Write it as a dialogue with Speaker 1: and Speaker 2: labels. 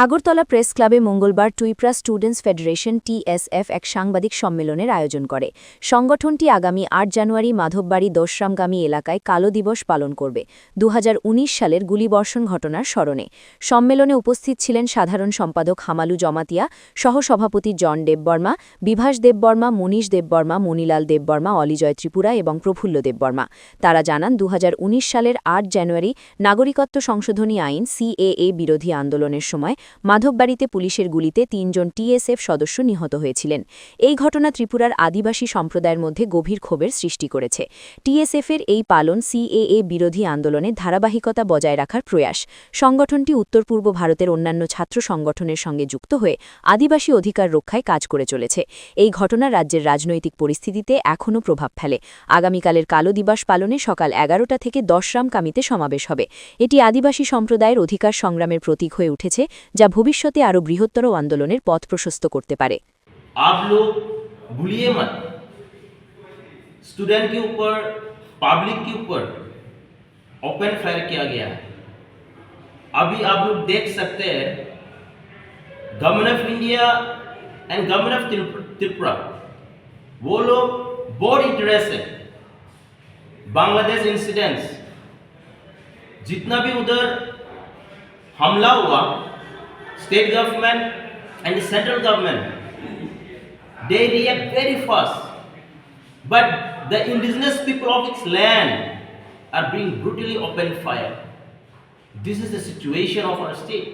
Speaker 1: Agartala press ক্লাবে মঙ্গলবার টুইপ্রা students federation TSF এক সাংবাদিক সম্মেলনের আয়োজন করে। সংগঠনটি আগামী ৮ জানুয়ারি মাধববাড়ি দশরামগামী এলাকায় কালো দিবস পালন করবে ২০১৯ সালের গুলিবর্ষণ ঘটনার স্মরণে। সম্মেলনে উপস্থিত ছিলেন সাধারণ সম্পাদক হামালু জমাতিয়া, সহসভাপতি জন দেববর্মা, বিভাস দেববর্মা, মনীষ দেববর্মা, মণিলাল দেববর্মা, অলিজয় ত্রিপুরা এবং প্রফুল্ল দেববর্মা। তারা জানান ২০১৯ সালের ৮ জানুয়ারি নাগরিকত্ব সংশোধনী আইন সিএএ বিরোধী আন্দোলনের সময় মাধববাড়িতে পুলিশের গুলিতে ৩ জন টিএসএফ সদস্য নিহত হয়েছিলেন। এই ঘটনা ত্রিপুরার আদিবাসী সম্প্রদায়ের মধ্যে গভীর ক্ষোভের সৃষ্টি করেছে। টিএসএফের এই পালন সিএএ বিরোধী আন্দোলনে ধারাবাহিকতা বজায় রাখার প্রয়াস। সংগঠনটি উত্তর পূর্ব ভারতের অন্যান্য ছাত্র সংগঠনের সঙ্গে যুক্ত হয়ে আদিবাসী অধিকার রক্ষায় কাজ করে চলেছে। এই ঘটনা রাজ্যের রাজনৈতিক পরিস্থিতিতে এখনও প্রভাব ফেলে। আগামীকালের কালো দিবস পালনে সকাল ১১টা থেকে দশরামকামিতে সমাবেশ হবে। এটি আদিবাসী সম্প্রদায়ের অধিকার সংগ্রামের প্রতীক হয়ে উঠেছে, যা ভবিষ্যতে আরও বৃহত্তর আন্দোলনের পথ প্রশস্ত করতে পারে।
Speaker 2: आप लोग भूलिए मत, स्टूडेंट के ऊपर, पब्लिक के ऊपर ओपन फायर किया गया है। अभी आप लोग देख सकते हैं government of India and government of Tripura, वो लोग बहुत इंटरेस्ट है बांग्लादेश इंसिडेंट्स, जितना भी उधर हमला हुआ, state government and central government, they react very fast, but the indigenous people of its land are being brutally open fire. This is the situation of our state.